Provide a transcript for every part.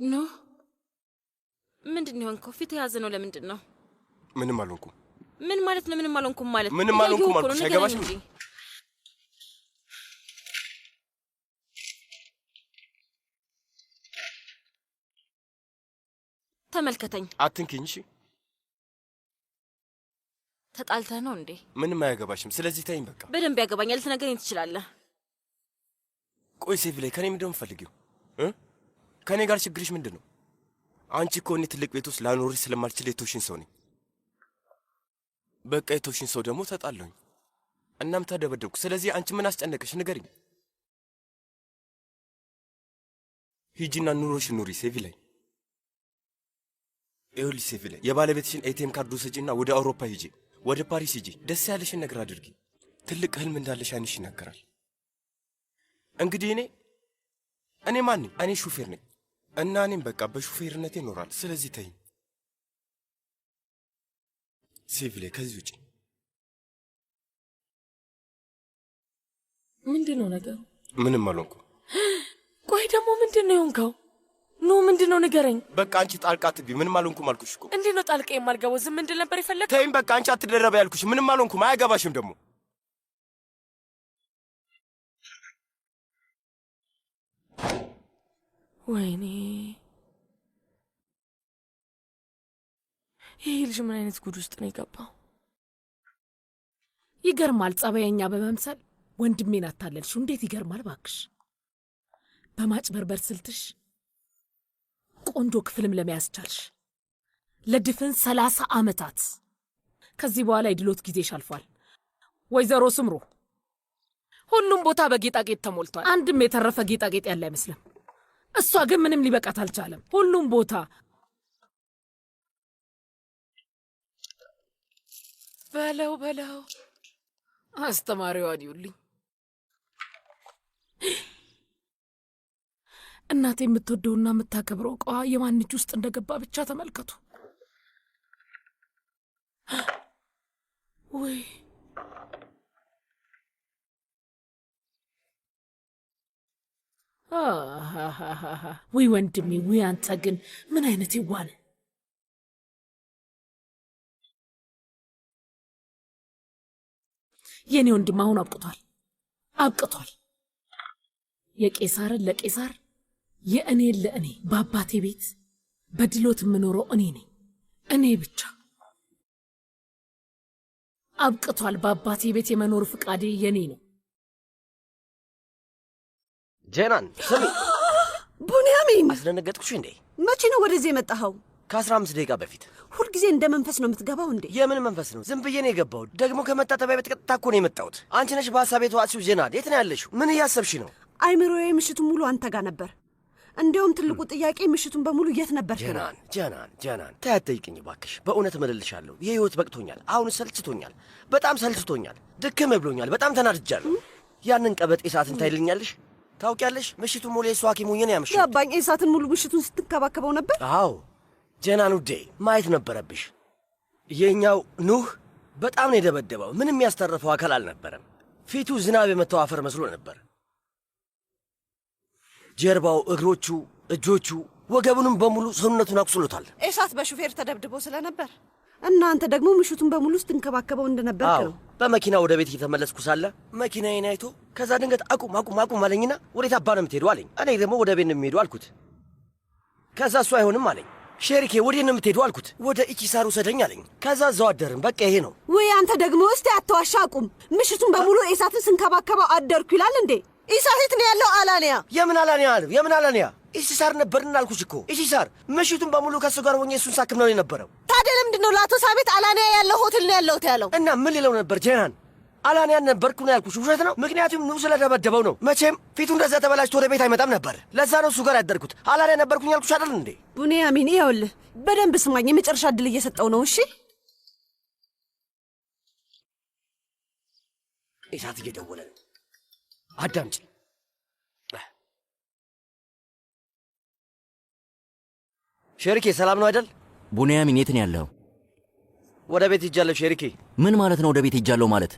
ኖ ምንድነው ሆንከው? ፊት ያዘ ነው። ለምንድን ነው? ምንም አልሆንኩም። ምን ማለት ነው? ምንም አልሆንኩም ማለት ምንም አልሆንኩም አልኩሽ። አይገባሽም እንጂ ተመልከተኝ። አትንኪኝ። እሺ ተጣልተህ ነው እንዴ? ምንም አያገባሽም። ስለዚህ ተይኝ በቃ። በደንብ ያገባኛል። ልትነግረኝ ትችላለህ። ቆይ ሴቪ ላይ ከኔ ምንድነው የምትፈልጊው? ከኔ ጋር ችግርሽ ምንድን ነው? አንቺ እኮ እኔ ትልቅ ቤት ውስጥ ላኖርሽ ስለማልችል የተውሽን ሰው ነኝ። በቃ የተውሽን ሰው ደግሞ ተጣለሁኝ፣ እናም ተደበደብኩ። ስለዚህ አንቺ ምን አስጨነቀሽ? ንገሪኝ። ሂጂና ኑሮሽን ኑሪ ሴቪ ላይ። ይኸውልሽ ሴቪ ላይ የባለቤትሽን ኤቲኤም ካርድ ውሰጂና ወደ አውሮፓ ሂጂ፣ ወደ ፓሪስ ሂጂ። ደስ ያለሽን ነገር አድርጊ። ትልቅ ህልም እንዳለሽ አይንሽ ይናገራል። እንግዲህ እኔ ማን ነኝ? እኔ ሹፌር ነኝ እና እኔም በቃ በሹፌርነቴ እኖራል። ስለዚህ ተይኝ ሴቪ ላይ። ከዚህ ውጪ ምንድነው ነገሩ? ምንም አልሆንኩም። ቆይ ደግሞ ምንድነው የሆንከው? ኑ ምንድነው ንገረኝ። በቃ አንቺ ጣልቃ አትግቢ። ምንም አልሆንኩም አልኩሽ እኮ። እንዴት ነው ጣልቃ የማልገባው? ዝም እንድል ነበር የፈለግከው? ተይኝ በቃ። አንቺ አትደረበ ያልኩሽ። ምንም አልሆንኩም። አያገባሽም ደግሞ። ወይኔ ይህ ልጅ ምን አይነት ጉድ ውስጥ ነው የገባው? ይገርማል። ጸባየኛ በመምሰል ወንድሜን አታለልሽው። እንዴት ይገርማል ባክሽ። በማጭበርበር ስልትሽ ቆንጆ ክፍልም ለመያዝ ቻልሽ ለድፍን 30 ዓመታት። ከዚህ በኋላ የድሎት ጊዜሽ አልፏል ወይዘሮ ስምሩ። ሁሉም ቦታ በጌጣጌጥ ተሞልቷል። አንድም የተረፈ ጌጣጌጥ ያለ አይመስልም። እሷ ግን ምንም ሊበቃት አልቻለም። ሁሉም ቦታ በለው አስተማሪዋን ይውልኝ። እናቴ የምትወደውና የምታከብረው ዕቃዋ የማን እጅ ውስጥ እንደገባ ብቻ ተመልከቱ። ወይ ወይ ወንድሜ፣ ወይ አንተ ግን ምን አይነት ይዋል። የኔ ወንድም አሁን አብቅቷል። የቄሳርን ለቄሳር የእኔን ለእኔ። በአባቴ ቤት በድሎት የምኖረው እኔ ነኝ፣ እኔ ብቻ። አብቅቷል። በአባቴ ቤት የመኖር ፍቃዴ የኔ ነው። ጄናን ስሚ። ቡንያሚን፣ አስደነገጥኩሽ እንዴ? መቼ ነው ወደዚህ የመጣኸው? ከ15 ደቂቃ በፊት። ሁልጊዜ እንደ መንፈስ ነው የምትገባው እንዴ? የምን መንፈስ ነው? ዝም ብዬ ነው የገባሁት። ደግሞ ከመታጠቢያ ቤት ቀጥታ እኮ ነው የመጣሁት። አንቺ ነሽ በሀሳቤ የተዋጥሽው። ጄናን፣ የት ነው ያለሽው? ምን እያሰብሽ ነው? አይምሮዬ ምሽቱን ሙሉ አንተ ጋር ነበር። እንዲያውም ትልቁ ጥያቄ ምሽቱን በሙሉ የት ነበር? ጄናን ተይ አትጠይቅኝ እባክሽ። በእውነት እምልልሻለሁ የህይወት በቅቶኛል። አሁን ሰልችቶኛል፣ በጣም ሰልችቶኛል፣ ድክም ብሎኛል፣ በጣም ተናድጃለሁ። ያንን ቀበጥ ሰዓትን ታይልኛለሽ? ታውቂያለሽ፣ ምሽቱን ሙሉ የእሱ ሐኪም ሆኜ ነው ያመሸሁት። ገባኝ። ኢሳትን ሙሉ ምሽቱን ስትንከባከበው ነበር? አዎ ጄናን ውዴ፣ ማየት ነበረብሽ። የኛው ኑህ በጣም ነው የደበደበው። ምንም ያስተረፈው አካል አልነበረም። ፊቱ ዝናብ የመታው አፈር መስሎ ነበር። ጀርባው፣ እግሮቹ፣ እጆቹ፣ ወገቡንም በሙሉ ሰውነቱን አቁስሎታል። ኢሳት በሹፌር ተደብድቦ ስለነበር እናንተ ደግሞ ምሽቱን በሙሉ ስትንከባከበው እንደነበር ነው። በመኪና ወደ ቤት እየተመለስኩ ሳለ መኪናዬን አይቶ ከዛ ድንገት አቁም አለኝና ወዴት አባ ነው የምትሄዱ አለኝ። እኔ ደግሞ ወደ ቤት ነው የምሄዱ አልኩት። ከዛ እሱ አይሆንም አለኝ። ሼሪኬ ወዴት ነው የምትሄዱ አልኩት። ወደ ኢኪሳር ውሰደኝ አለኝ። ከዛ እዛው አደርን። በቃ ይሄ ነው። ወይ አንተ ደግሞ እስቲ አትዋሻ፣ አቁም። ምሽቱን በሙሉ ኢሳትን ስንከባከበው አደርኩ ይላል እንዴ? ኢሳት የት ነው ያለው? አላንያ። የምን አላንያ? ኢሲሳር ነበርን አልኩሽ እኮ። ኢሲሳር ምሽቱን በሙሉ ከሱ ጋር ሆኜ እሱን ሳክም ነው የነበረው። ታዲያ ለምንድን ነው ለአቶ ሳቤት አላንያ ያለው ሆቴል ነው ያለሁት ያለው? እና ምን ሊለው ነበር? ጄናን አላንያን ነበርኩ ነው ያልኩሽ። ውሸት ነው። ምክንያቱም ኑ ስለደበደበው ነው። መቼም ፊቱ እንደዛ ተበላሽቶ ወደ ቤት አይመጣም ነበር። ለዛ ነው እሱ ጋር ያደርኩት። አላንያ ነበርኩኝ ያልኩሽ አይደል እንዴ? ቡንያሚን፣ ይኸውልህ በደንብ ስማኝ። የመጨረሻ ዕድል እየሰጠው ነው። እሺ ኢሳት እየደወለ ነው። አዳምጪ። ሼሪኬ ሰላም ነው አይደል? ቡንያሚን የት ነው ያለው? ወደ ቤት ሄጃለሁ ሼሪኬ። ምን ማለት ነው ወደ ቤት ሄጃለሁ ማለት?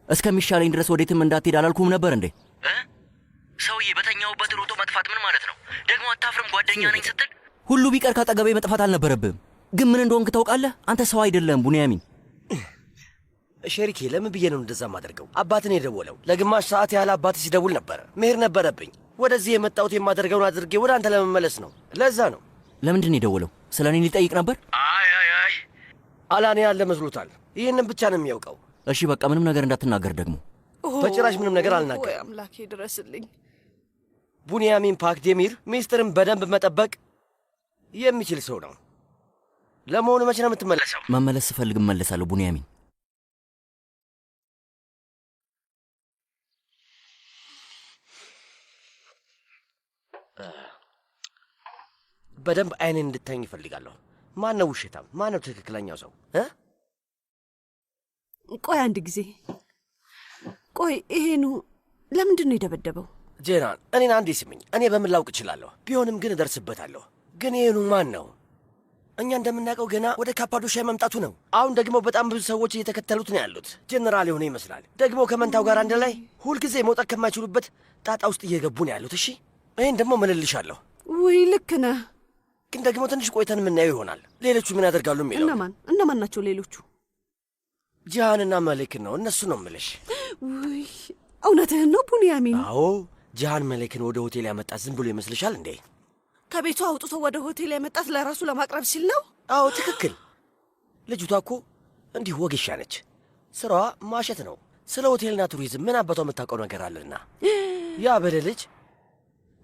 እስከሚሻለኝ ድረስ ወዴትም እንዳትሄድ አላልኩም ነበር እንዴ? ሰውዬ በተኛውበት ሮጦ መጥፋት ምን ማለት ነው? ደግሞ አታፍርም? ጓደኛ ነኝ ስትል ሁሉ ቢቀር ካጠገቤ መጥፋት አልነበረብህም። ግን ምን እንደሆንክ ታውቃለህ? አንተ ሰው አይደለም ቡንያሚን። ሼሪኬ ለምን ብዬ ነው እንደዛ ማደርገው? አባትን የደወለው ለግማሽ ሰዓት ያህል አባት ሲደውል ነበረ። መሄድ ነበረብኝ። ወደዚህ የመጣሁት የማደርገውን አድርጌ ወደ አንተ ለመመለስ ነው። ለዛ ነው። ለምንድን ነው የደወለው? ስለ እኔ ሊጠይቅ ነበር? አይ አላኔ ያለ መስሎታል። ይህንን ብቻ ነው የሚያውቀው። እሺ በቃ ምንም ነገር እንዳትናገር ደግሞ። በጭራሽ ምንም ነገር አልናገርም። ወይ አምላኬ ድረስልኝ። ቡንያሚን ፓክዴሚር ሚስጥርን በደንብ መጠበቅ የሚችል ሰው ነው። ለመሆኑ መቼ ነው የምትመለሰው? መመለስ ስፈልግ እመለሳለሁ ቡንያሚን። በደንብ አይኔን እንድታኝ ይፈልጋለሁ። ማን ነው ውሸታም? ማን ነው ትክክለኛው ሰው? ቆይ አንድ ጊዜ ቆይ፣ ይሄኑ ለምንድን ነው የደበደበው? ጄናን እኔን አንዴ ስምኝ። እኔ በምን ላውቅ እችላለሁ? ቢሆንም ግን እደርስበታለሁ። ግን ይሄኑ ማን ነው? እኛ እንደምናውቀው ገና ወደ ካፓዶሻ መምጣቱ ነው። አሁን ደግሞ በጣም ብዙ ሰዎች እየተከተሉት ነው ያሉት። ጀነራል የሆነ ይመስላል። ደግሞ ከመንታው ጋር አንድ ላይ ሁልጊዜ መውጣት ከማይችሉበት ጣጣ ውስጥ እየገቡ ነው ያሉት። እሺ ይህን ደግሞ ምልልሻለሁ። ውይ ልክ ነህ። ግን ደግሞ ትንሽ ቆይተን የምናየው ይሆናል። ሌሎቹ ምን ያደርጋሉ የሚለው። እነማን ናቸው ሌሎቹ? ጂሃንና መሌክን ነው። እነሱ ነው ምልሽ። ውይ እውነትህን ነው ቡንያሚን? አዎ ጂሃን መሌክን ወደ ሆቴል ያመጣት ዝም ብሎ ይመስልሻል እንዴ? ከቤቱ አውጥቶ ወደ ሆቴል ያመጣት ለራሱ ለማቅረብ ሲል ነው? አዎ ትክክል። ልጅቷ እኮ እንዲሁ ወጌሻ ነች። ስራዋ ማሸት ነው። ስለ ሆቴልና ቱሪዝም ምን አባቷ የምታውቀው ነገር አለና ያ በለ ልጅ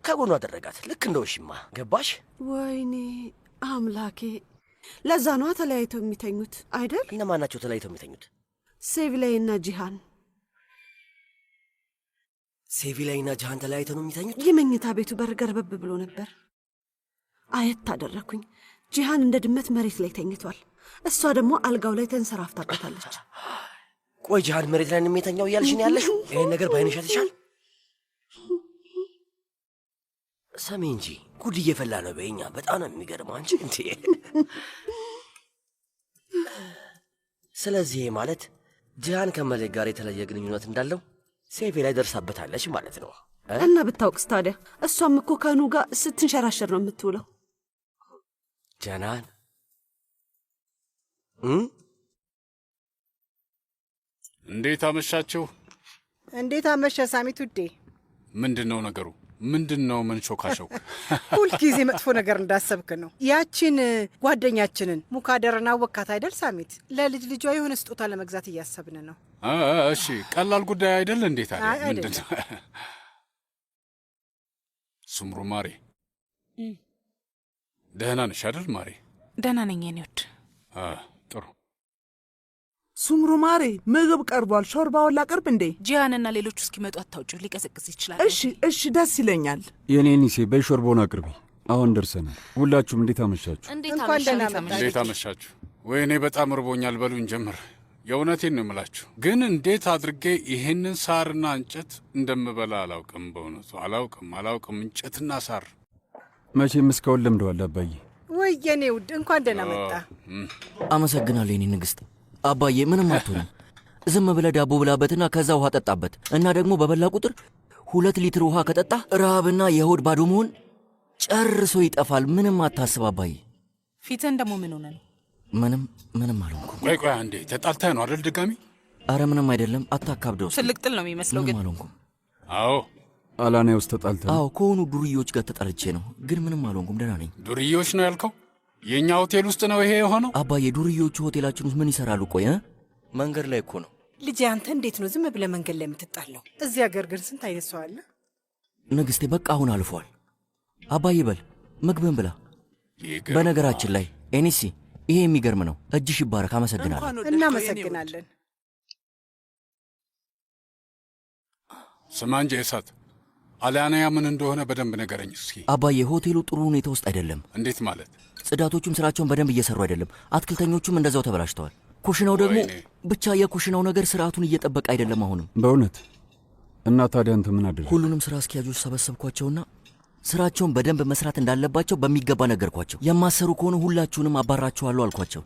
ከጎኑ አደረጋት። ልክ እንደ ውሽማ። ገባሽ? ወይኔ አምላኬ። ለዛ ነዋ ተለያይተው የሚተኙት አይደል? እነማን ናቸው ተለያይተው የሚተኙት? ሴቪላይና ጂሃን። ሴቪላይና ጂሃን ተለያይተው ነው የሚተኙት? የመኝታ ቤቱ በር ገርበብ ብሎ ነበር። አየት አደረኩኝ። ጂሃን እንደ ድመት መሬት ላይ ተኝቷል። እሷ ደግሞ አልጋው ላይ ተንሰራፍታበታለች። ቆይ ጂሃን መሬት ላይ ነው የሚተኛው እያልሽ ነው ያለሽው? ይህን ነገር በዓይንሽ አይተሻል? ሰሚ እንጂ ጉድ እየፈላ ነው በኛ። በጣም ነው የሚገርመው አንቺ እንዴ። ስለዚህ ማለት ጂሃን ከመሌክ ጋር የተለየ ግንኙነት እንዳለው ሴቪ ላይ ደርሳበታለች ማለት ነው። እና ብታውቅስ ታዲያ? እሷም እኮ ከኑ ጋር ስትንሸራሸር ነው የምትውለው። ጀናን እንዴት አመሻችሁ? እንዴት አመሸ ሳሚት ውዴ። ምንድን ነው ነገሩ? ምንድን ነው ምን ሾካሸው? ሁልጊዜ መጥፎ ነገር እንዳሰብክ ነው። ያቺን ጓደኛችንን ሙካደርና ወካት አይደል ሳሚት? ለልጅ ልጇ የሆነ ስጦታ ለመግዛት እያሰብን ነው። እሺ ቀላል ጉዳይ አይደል? እንዴት አለ? ምንድን ነው? ሱምሩ ማሬ፣ ደህና ነሽ አይደል ማሬ? ደህና ነኝ የኔ ውድ። ጥሩ። ሱምሩ ማሬ፣ ምግብ ቀርቧል። ሾርባውን ላቅርብ እንዴ? ጂያንና ሌሎቹ እስኪመጡ አታውጪው፣ ሊቀዘቅዝ ይችላል። እሺ ደስ ይለኛል። የኔ ኒሴ በይ ሾርባውን አቅርቢ። አሁን ደርሰናል። ሁላችሁም እንዴት አመሻችሁ? እንዴት አመሻችሁ? ወይኔ በጣም እርቦኛል። በሉን ጀምር። የእውነቴን ነው የምላችሁ። ግን እንዴት አድርጌ ይሄንን ሳርና እንጨት እንደምበላ አላውቅም። በእውነቱ አላውቅም። እንጨትና ሳር መቼም እስካሁን ለምደዋል አባዬ። ወይ የኔ ውድ እንኳን ደህና መጣ። አመሰግናለሁ የኔ ንግሥት። አባዬ ምንም አትሆንም። ዝም ብለህ ዳቦ ብላበትና ከዛ ውሃ ጠጣበት እና ደግሞ በበላ ቁጥር 2 ሊትር ውሃ ከጠጣ ረሃብና የሆድ ባዶ መሆን ጨርሶ ይጠፋል። ምንም አታስብ አባዬ። ፊትህን ደግሞ ምን ሆነ ነው? ምንም አልሆንኩም። ቆይ አንዴ ተጣልተህ ነው አይደል ድጋሚ? አረ ምንም አይደለም፣ አታካብደው። ትልቅ ጥል ነው የሚመስለው። ግን አልሆንኩም። አዎ አላናይ ውስጥ ተጣልተህ? አዎ ከሆኑ ዱርዬዎች ጋር ተጣልቼ ነው። ግን ምንም አልሆንኩም፣ ደህና ነኝ። ዱርዬዎች ነው ያልከው? የእኛ ሆቴል ውስጥ ነው ይሄ የሆነው? አባዬ ዱርዬዎቹ ሆቴላችን ውስጥ ምን ይሰራሉ? ቆይ መንገድ ላይ እኮ ነው። ልጄ አንተ እንዴት ነው ዝም ብለህ መንገድ ላይ የምትጣለው? እዚህ ሀገር ግን ስንት አይነት ሰው አለ። ንግሥቴ በቃ አሁን አልፏል። አባዬ በል ምግብን ብላ። በነገራችን ላይ ኤኒሲ ይሄ የሚገርም ነው። እጅሽ ይባረክ። አመሰግናለሁ። እናመሰግናለን። ስማ እንጂ እሳት አልያናያ ምን እንደሆነ በደንብ ነገረኝ እስኪ። አባዬ ሆቴሉ ጥሩ ሁኔታ ውስጥ አይደለም። እንዴት ማለት? ጽዳቶቹም ስራቸውን በደንብ እየሰሩ አይደለም። አትክልተኞቹም እንደዛው ተበላሽተዋል። ኩሽናው ደግሞ ብቻ የኩሽናው ነገር ስርዓቱን እየጠበቀ አይደለም አሁንም። በእውነት? እና ታዲያ አንተ ምን አደረግህ? ሁሉንም ስራ አስኪያጆች ሰበሰብኳቸውና ስራቸውን በደንብ መስራት እንዳለባቸው በሚገባ ነገርኳቸው። የማሰሩ ከሆነ ሁላችሁንም አባራችኋለሁ አልኳቸው።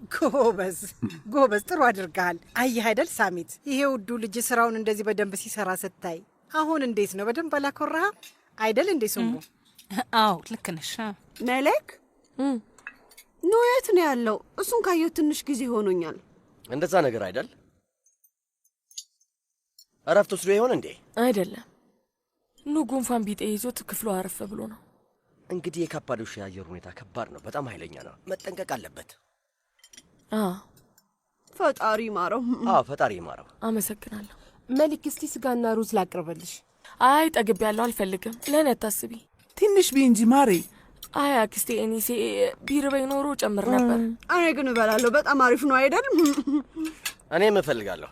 ጎበዝ፣ ጥሩ አድርገሃል። አየህ አይደል ሳሚት፣ ይሄ ውዱ ልጅ ስራውን እንደዚህ በደንብ ሲሰራ ስታይ አሁን እንዴት ነው? በደንብ አላኮራህም አይደል እንዴ ሱምሩ? አዎ ልክ ነሽ። መለክ ኖ የት ነው ያለው? እሱን ካየሁ ትንሽ ጊዜ ሆኖኛል። እንደዛ ነገር አይደል? እረፍት ወስዶ ይሆን እንዴ? አይደለም፣ ጉንፋን ቢጤ ይዞት ክፍሉ አረፈ ብሎ ነው። እንግዲህ የካፓዶሽ የአየር ሁኔታ ከባድ ነው፣ በጣም ኃይለኛ ነው። መጠንቀቅ አለበት። ፈጣሪ ማረው። ፈጣሪ ማረው። አመሰግናለሁ። መሊክ፣ እስቲ ስጋና ሩዝ ላቅርብልሽ። አይ ጠግቤያለሁ፣ አልፈልግም። ለእኔ አታስቢ። ትንሽ ቢ እንጂ ማሬ። አይ አክስቴ፣ እኔሴ ቢርበኝ ኖሮ ጨምር ነበር። እኔ ግን እበላለሁ። በጣም አሪፍ ነው አይደል? እኔም እፈልጋለሁ።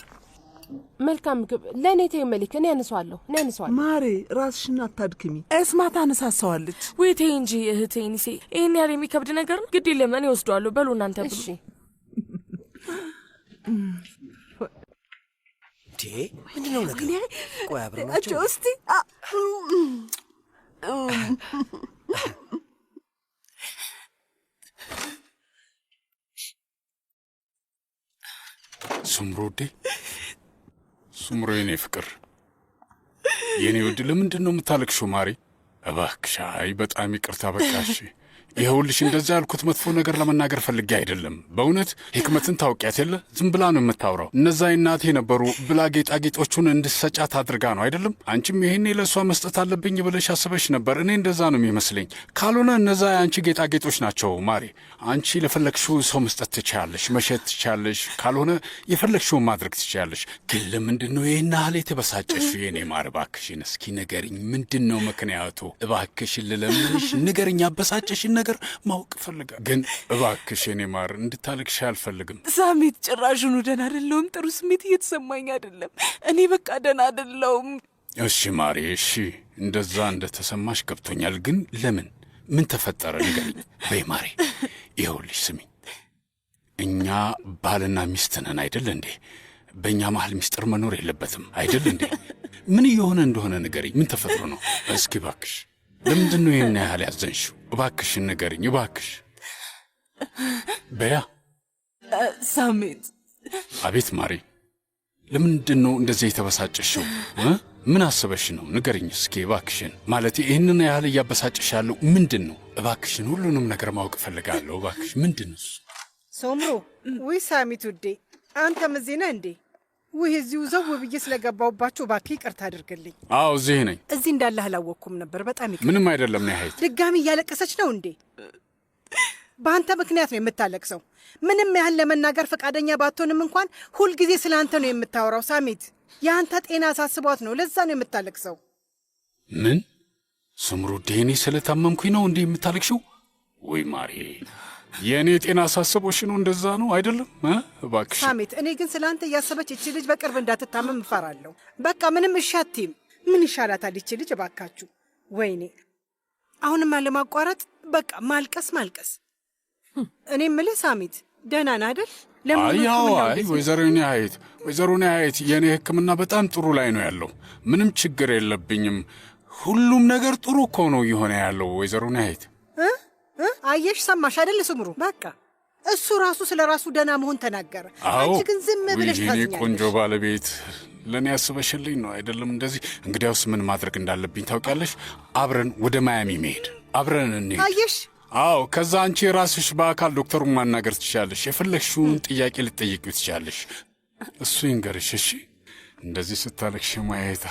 መልካም ምግብ ለእኔ ተይው መሊክ፣ እኔ ያነሷለሁ። ማሬ ራስሽን አታድክሚ፣ እስማ ታነሳሳዋለች። ወይ ተይ እንጂ እህቴ ኒሴ፣ ይህን ያህል የሚከብድ ነገር ነው? ግድ የለም እኔ ወስደዋለሁ። በሉ እናንተ ብሉ። እሺ። ምንድነው ነገር? ቆይ አብረናቸው እስቲ ሱምሩዴ፣ ሱምሩ የኔ ፍቅር፣ የኔ ውድ፣ ለምንድን ነው የምታለቅሽው ማሬ? እባክሽ። አይ በጣም ይቅርታ። በቃሽ። ይኸውልሽ እንደዛ ያልኩት መጥፎ ነገር ለመናገር ፈልጌ አይደለም። በእውነት ህክመትን ታውቂያት የለ? ዝም ብላ ነው የምታውራው። እነዛ እናቴ ነበሩ ብላ ጌጣጌጦቹን እንድሰጫት አድርጋ ነው አይደለም? አንቺም ይሄኔ ለእሷ መስጠት አለብኝ ብለሽ አስበሽ ነበር። እኔ እንደዛ ነው የሚመስለኝ። ካልሆነ እነዛ የአንቺ ጌጣጌጦች ናቸው ማሬ። አንቺ ለፈለግሽው ሰው መስጠት ትችያለሽ፣ መሸጥ ትችያለሽ፣ ካልሆነ የፈለግሽውን ማድረግ ትችያለሽ። ግን ለምንድን ነው ይህን ያህል የተበሳጨሽ የኔ ማር? እባክሽን እስኪ ንገሪኝ፣ ምንድን ነው ምክንያቱ? እባክሽን ልለምንሽ ንገሪኝ። አበሳጨሽን ነገር ማወቅ ፈልጋ። ግን እባክሽ የኔ ማር እንድታለቅሽ አልፈልግም። ሳሚት፣ ጭራሹኑ ደህና አይደለሁም። ጥሩ ስሜት እየተሰማኝ አይደለም። እኔ በቃ ደህና አይደለሁም። እሺ ማሬ፣ እሺ እንደዛ እንደተሰማሽ ገብቶኛል። ግን ለምን? ምን ተፈጠረ ንገሪኝ በይ ማሬ። ይኸውልሽ ስሚኝ፣ እኛ ባልና ሚስት ነን አይደል እንዴ? በእኛ መሀል ሚስጥር መኖር የለበትም አይደል እንዴ? ምን እየሆነ እንደሆነ ንገሪኝ። ምን ተፈጥሮ ነው? እስኪ እባክሽ ለምንድን ነው ይህን ያህል ያዘንሽው? እባክሽን ንገሪኝ እባክሽ። በያ ሳሚት። አቤት ማሬ፣ ለምንድን ነው እንደዚህ የተበሳጨሽው? ምን አስበሽ ነው? ንገሪኝ እስኪ እባክሽን። ማለት ይህንን ያህል እያበሳጨሽ ያለው ምንድን ነው? እባክሽን ሁሉንም ነገር ማወቅ እፈልጋለሁ። እባክሽ ምንድን ነው? ሶምሩ፣ ውይ ሳሚት ውዴ፣ አንተም እዚህ ነህ እንዴ? ውይ እዚሁ ዘው ብዬ ስለገባሁባችሁ እባክህ ይቅርታ አድርግልኝ። አዎ እዚህ ነኝ። እዚህ እንዳለህ አላወቅኩም ነበር። በጣም ይቅርታ። ምንም አይደለም። ነው ያህል ድጋሚ እያለቀሰች ነው እንዴ? በአንተ ምክንያት ነው የምታለቅሰው። ምንም ያህል ለመናገር ፈቃደኛ ባትሆንም እንኳን ሁልጊዜ ስለ አንተ ነው የምታወራው። ሳሚት፣ የአንተ ጤና አሳስቧት ነው፣ ለዛ ነው የምታለቅሰው። ምን ሱምሩዴ፣ እኔ ስለታመምኩኝ ነው እንዴ የምታለቅሽው? ወይ ማሬ፣ የእኔ ጤና አሳስቦሽ ነው? እንደዛ ነው አይደለም? እባክሽ ሳሚት፣ እኔ ግን ስለ አንተ እያሰበች እቺ ልጅ በቅርብ እንዳትታመም እፈራለሁ። በቃ ምንም እሺ አትይም። ምን ይሻላታል ይቺ ልጅ? እባካችሁ። ወይኔ፣ አሁንም አለማቋረጥ በቃ ማልቀስ ማልቀስ። እኔ የምልህ ሳሚት፣ ደህና ነህ አይደል? አይ ወይዘሮ ኒሀየት፣ የእኔ ሕክምና በጣም ጥሩ ላይ ነው ያለው። ምንም ችግር የለብኝም። ሁሉም ነገር ጥሩ እኮ ነው የሆነ ያለው ወይዘሮ ኒሀየት። አየሽ፣ ሰማሽ አይደል ሱምሩ? በቃ እሱ ራሱ ስለ ራሱ ደህና መሆን ተናገረ። አንቺ ግን ዝም ብለሽ ታዝኛለሽ። ቆንጆ ባለቤት፣ ለእኔ ያስበሽልኝ ነው አይደለም እንደዚህ? እንግዲያውስ ምን ማድረግ እንዳለብኝ ታውቂያለሽ? አብረን ወደ ማያሚ መሄድ፣ አብረን እንሄድ። አየሽ? አዎ፣ ከዛ አንቺ ራስሽ በአካል ዶክተሩን ማናገር ትችላለሽ። የፈለግሽውን ጥያቄ ልትጠይቂው ትችላለሽ። እሱ ይንገርሽ። እሺ? እንደዚህ ስታለቅሽ ማየት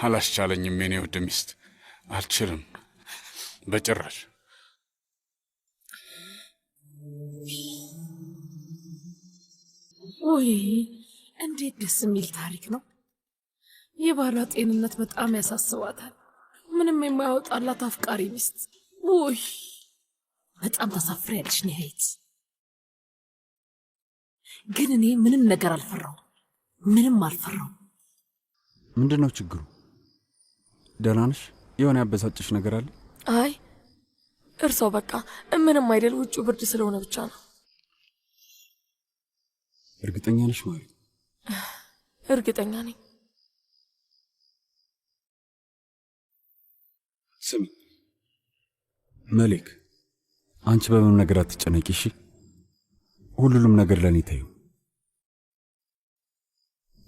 አላስቻለኝም የኔ ውድ ሚስት። አልችልም በጭራሽ። ውይ እንዴት ደስ የሚል ታሪክ ነው። የባሏ ጤንነት በጣም ያሳስባታል። ምንም የማያወጣላት አፍቃሪ ሚስት። ውይ በጣም ታሳፍሪያለሽ ኒሀየት። ግን እኔ ምንም ነገር አልፈራውም፣ ምንም አልፈራውም። ምንድን ነው ችግሩ? ደህና ነሽ? የሆነ ያበሳጭሽ ነገር አለ? አይ እርሰው በቃ ምንም አይደል። ውጭው ብርድ ስለሆነ ብቻ ነው። እርግጠኛ ነሽ ማለት? እርግጠኛ ነኝ። ስሚ መሌክ፣ አንቺ በምንም ነገር አትጨነቂ እሺ? ሁሉንም ነገር ለእኔ ታዩ።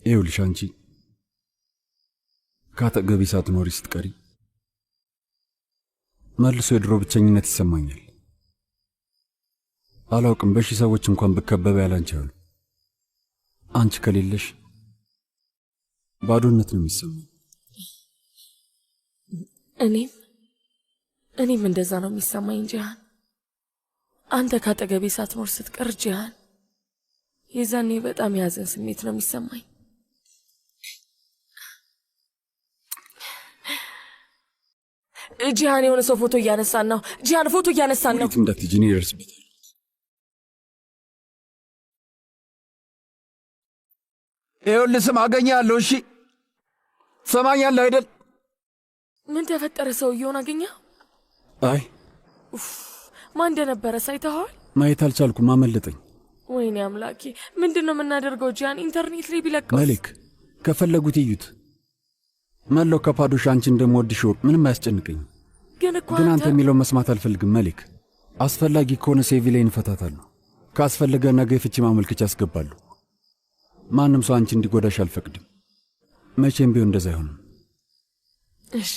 ይኸውልሽ አንቺ ከአጠገቤ ሳትኖሪ ስትቀሪ መልሶ የድሮ ብቸኝነት ይሰማኛል። አላውቅም፣ በሺህ ሰዎች እንኳን ብከበብ ያላንቺ አሉ። አንቺ ከሌለሽ ባዶነት ነው የሚሰማኝ። እኔም እንደዛ ነው የሚሰማኝ ጂሃን። አንተ ካጠገቤ ሳትኖር ስትቀር ጂሃን፣ የዛኔ በጣም የያዘን ስሜት ነው የሚሰማኝ። ጂሃን የሆነ ሰው ፎቶ እያነሳን ነው። ጂሃን ፎቶ እያነሳን ነው። እንዳትሄጂ፣ እኔ እደርስበታለሁ። ይኸውልህ ስም አገኘሃለሁ። እሺ ትሰማኛለህ አይደል? ምን ተፈጠረ? ሰውየውን አገኘኸው? አይ ማን እንደነበረ ሳይተኸዋል? ማየት አልቻልኩም፣ አመለጠኝ። ወይኔ አምላኬ፣ ምንድን ነው የምናደርገው? ጂሃን ኢንተርኔት ላይ ቢለቀው። መሊክ ከፈለጉት እዩት። መለው ከፓዶሽ አንቺ እንደምወድሽ ወቅ ምንም አያስጨንቀኝም። ግን አንተ የሚለው መስማት አልፈልግም መሊክ። አስፈላጊ ከሆነ ሴቪ ላይ እንፈታታለሁ። ካስፈለገ ነገ የፍቺ ማመልከቻ ያስገባለሁ። ማንም ሰው አንቺ እንዲጎዳሽ አልፈቅድም። መቼም ቢሆን እንደዛ አይሆንም። እሺ